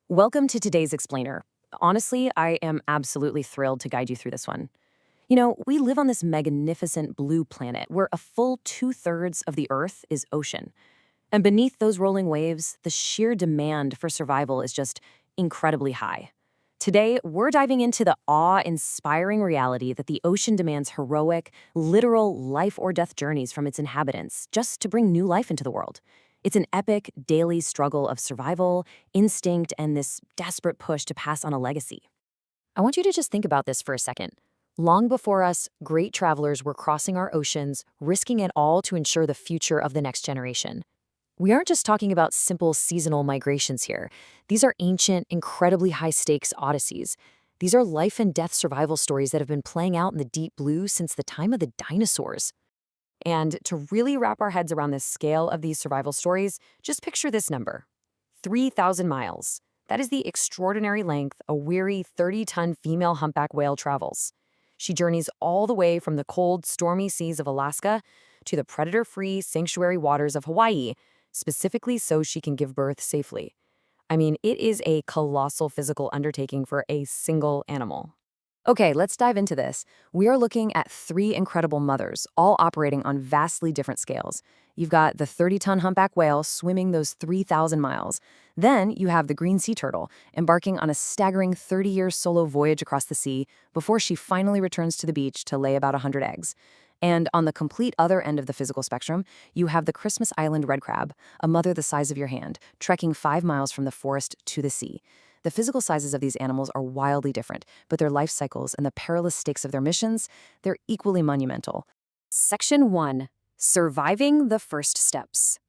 Welcome to today's Explainer. Honestly, I am absolutely thrilled to guide you through this one. We live on this magnificent blue planet where a full two-thirds of the Earth is ocean. And beneath those rolling waves, the sheer demand for survival is just incredibly high. Today, we're diving into the awe-inspiring reality that the ocean demands heroic, literal life-or-death journeys from its inhabitants just to bring new life into the world. It's an epic, daily struggle of survival, instinct, and this desperate push to pass on a legacy. I want you to just think about this for a second. Long before us, great travelers were crossing our oceans, risking it all to ensure the future of the next generation. We aren't just talking about simple seasonal migrations here. These are ancient, incredibly high-stakes odysseys. These are life and death survival stories that have been playing out in the deep blue since the time of the dinosaurs. And to really wrap our heads around the scale of these survival stories, just picture this number: 3,000 miles. That is the extraordinary length a weary 30-ton female humpback whale travels. She journeys all the way from the cold, stormy seas of Alaska to the predator-free sanctuary waters of Hawaii, specifically so she can give birth safely. I mean, it is a colossal physical undertaking for a single animal. Okay, let's dive into this. We are looking at three incredible mothers, all operating on vastly different scales. You've got the 30-ton humpback whale swimming those 3,000 miles. Then you have the green sea turtle embarking on a staggering 30-year solo voyage across the sea before she finally returns to the beach to lay about 100 eggs. And on the complete other end of the physical spectrum, you have the Christmas Island red crab, a mother the size of your hand, trekking 5 miles from the forest to the sea. The physical sizes of these animals are wildly different, but their life cycles and the perilous stakes of their missions, they're equally monumental. Section 1. Surviving the first steps.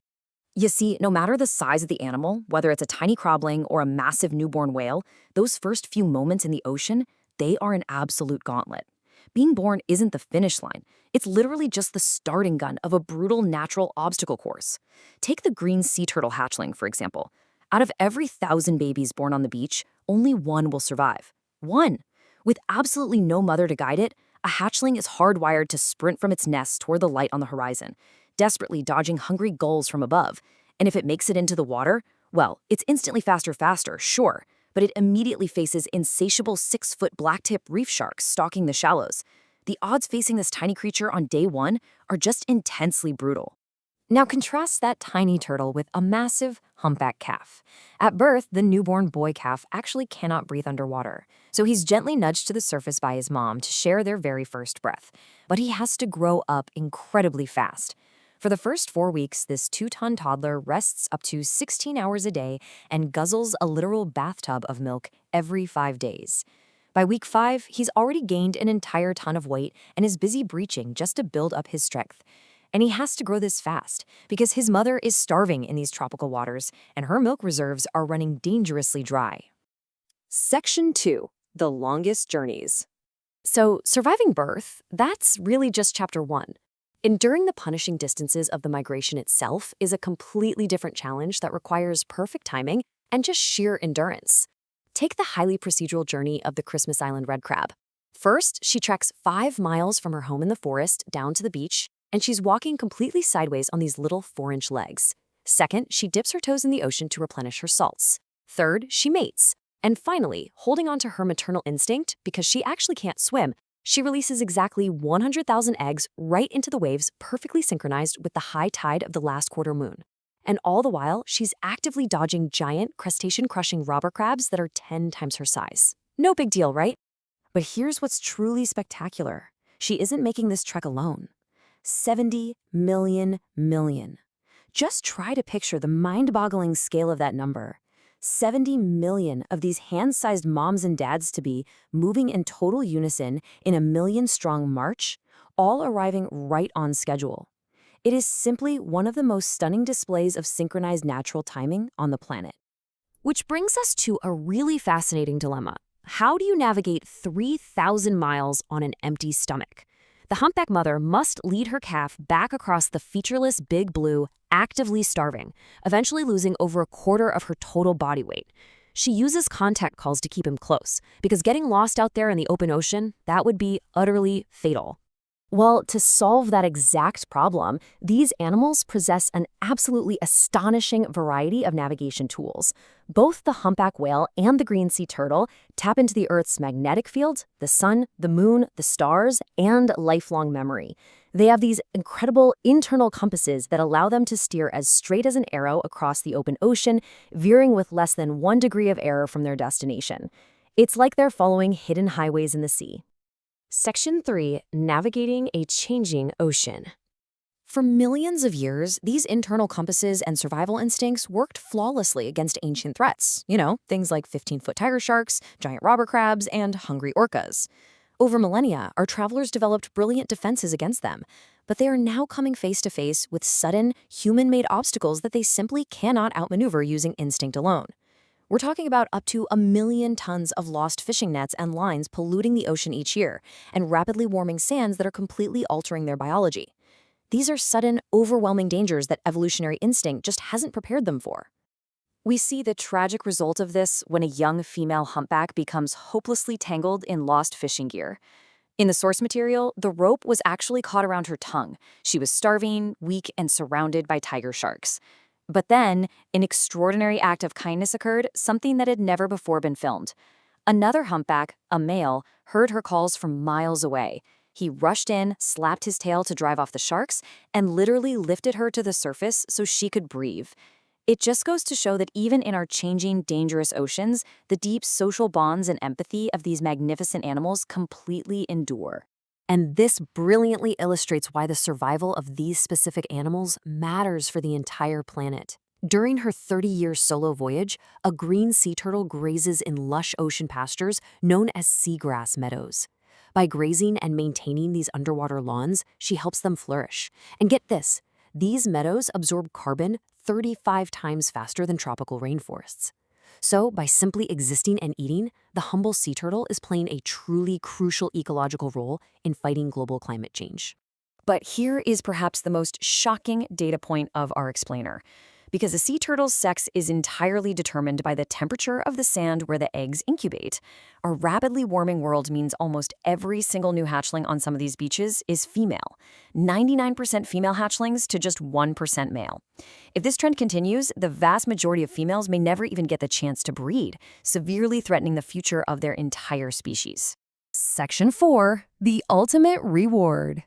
You see, no matter the size of the animal, whether it's a tiny crodling or a massive newborn whale, those first few moments in the ocean, they are an absolute gauntlet. Being born isn't the finish line. It's literally just the starting gun of a brutal natural obstacle course. Take the green sea turtle hatchling, for example. Out of every 1,000 babies born on the beach, only one will survive. One! With absolutely no mother to guide it, a hatchling is hardwired to sprint from its nest toward the light on the horizon, desperately dodging hungry gulls from above. And if it makes it into the water, well, it's instantly faster, sure, but it immediately faces insatiable 6-foot blacktip reef sharks stalking the shallows. The odds facing this tiny creature on day one are just intensely brutal. Now contrast that tiny turtle with a massive humpback calf. At birth, the newborn boy calf actually cannot breathe underwater, so he's gently nudged to the surface by his mom to share their very first breath. But he has to grow up incredibly fast. For the first 4 weeks, this 2-ton toddler rests up to 16 hours a day and guzzles a literal bathtub of milk every 5 days. By week 5, he's already gained an entire ton of weight and is busy breaching just to build up his strength. And he has to grow this fast because his mother is starving in these tropical waters and her milk reserves are running dangerously dry. Section 2. The longest journeys. So, surviving birth, that's really just chapter 1. Enduring the punishing distances of the migration itself is a completely different challenge that requires perfect timing and just sheer endurance. Take the highly procedural journey of the Christmas Island red crab. First, she treks 5 miles from her home in the forest down to the beach, and she's walking completely sideways on these little 4-inch legs. Second, she dips her toes in the ocean to replenish her salts. Third, she mates. And finally, holding on to her maternal instinct, because she actually can't swim, she releases exactly 100,000 eggs right into the waves, perfectly synchronized with the high tide of the last quarter moon. And all the while, she's actively dodging giant, crustacean-crushing robber crabs that are 10 times her size. No big deal, right? But here's what's truly spectacular. She isn't making this trek alone. 70 million. Just try to picture the mind-boggling scale of that number. 70 million of these hand-sized moms and dads-to-be moving in total unison in a million-strong march, all arriving right on schedule. It is simply one of the most stunning displays of synchronized natural timing on the planet. Which brings us to a really fascinating dilemma. How do you navigate 3,000 miles on an empty stomach? The humpback mother must lead her calf back across the featureless big blue, actively starving, eventually losing over a quarter of her total body weight. She uses contact calls to keep him close, because getting lost out there in the open ocean, that would be utterly fatal. Well, to solve that exact problem, these animals possess an absolutely astonishing variety of navigation tools. Both the humpback whale and the green sea turtle tap into the Earth's magnetic field, the sun, the moon, the stars, and lifelong memory. They have these incredible internal compasses that allow them to steer as straight as an arrow across the open ocean, veering with less than 1 degree of error from their destination. It's like they're following hidden highways in the sea. Section 3. Navigating a Changing Ocean. For millions of years, these internal compasses and survival instincts worked flawlessly against ancient threats. Things like 15-foot tiger sharks, giant robber crabs, and hungry orcas. Over millennia, our travelers developed brilliant defenses against them, but they are now coming face to face with sudden, human-made obstacles that they simply cannot outmaneuver using instinct alone. We're talking about up to 1 million tons of lost fishing nets and lines polluting the ocean each year, and rapidly warming sands that are completely altering their biology. These are sudden, overwhelming dangers that evolutionary instinct just hasn't prepared them for. We see the tragic result of this when a young female humpback becomes hopelessly tangled in lost fishing gear. In the source material, the rope was actually caught around her tongue. She was starving, weak, and surrounded by tiger sharks. But then, an extraordinary act of kindness occurred, something that had never before been filmed. Another humpback, a male, heard her calls from miles away. He rushed in, slapped his tail to drive off the sharks, and literally lifted her to the surface so she could breathe. It just goes to show that even in our changing, dangerous oceans, the deep social bonds and empathy of these magnificent animals completely endure. And this brilliantly illustrates why the survival of these specific animals matters for the entire planet. During her 30-year solo voyage, a green sea turtle grazes in lush ocean pastures known as seagrass meadows. By grazing and maintaining these underwater lawns, she helps them flourish. And get this, these meadows absorb carbon 35 times faster than tropical rainforests. So, by simply existing and eating, the humble sea turtle is playing a truly crucial ecological role in fighting global climate change. But here is perhaps the most shocking data point of our explainer. Because a sea turtle's sex is entirely determined by the temperature of the sand where the eggs incubate. Our rapidly warming world means almost every single new hatchling on some of these beaches is female. 99% female hatchlings to just 1% male. If this trend continues, the vast majority of females may never even get the chance to breed, severely threatening the future of their entire species. Section 4. The Ultimate Reward.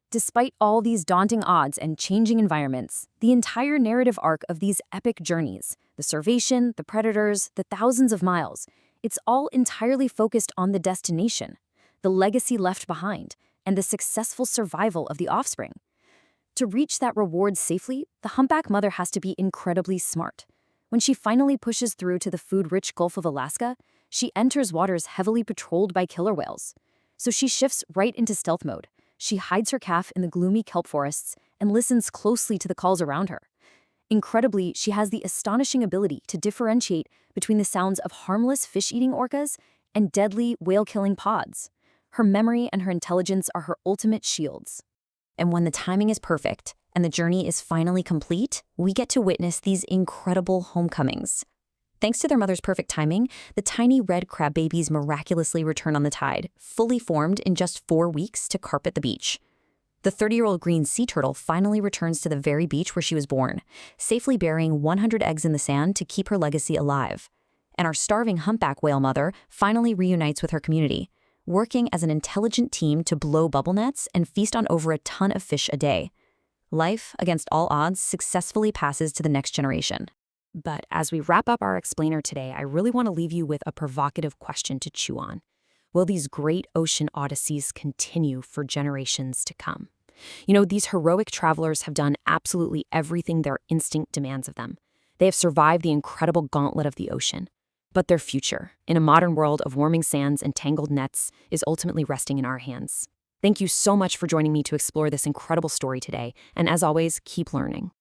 Despite all these daunting odds and changing environments, the entire narrative arc of these epic journeys, the starvation, the predators, the thousands of miles, it's all entirely focused on the destination, the legacy left behind, and the successful survival of the offspring. To reach that reward safely, the humpback mother has to be incredibly smart. When she finally pushes through to the food-rich Gulf of Alaska, she enters waters heavily patrolled by killer whales. So she shifts right into stealth mode. She hides her calf in the gloomy kelp forests and listens closely to the calls around her. Incredibly, she has the astonishing ability to differentiate between the sounds of harmless fish-eating orcas and deadly whale-killing pods. Her memory and her intelligence are her ultimate shields. And when the timing is perfect and the journey is finally complete, we get to witness these incredible homecomings. Thanks to their mother's perfect timing, the tiny red crab babies miraculously return on the tide, fully formed in just 4 weeks to carpet the beach. The 30-year-old green sea turtle finally returns to the very beach where she was born, safely burying 100 eggs in the sand to keep her legacy alive. And our starving humpback whale mother finally reunites with her community, working as an intelligent team to blow bubble nets and feast on over a ton of fish a day. Life, against all odds, successfully passes to the next generation. But as we wrap up our explainer today, I really want to leave you with a provocative question to chew on. Will these great ocean odysseys continue for generations to come? These heroic travelers have done absolutely everything their instinct demands of them. They have survived the incredible gauntlet of the ocean. But their future, in a modern world of warming sands and tangled nets, is ultimately resting in our hands. Thank you so much for joining me to explore this incredible story today, and as always, keep learning.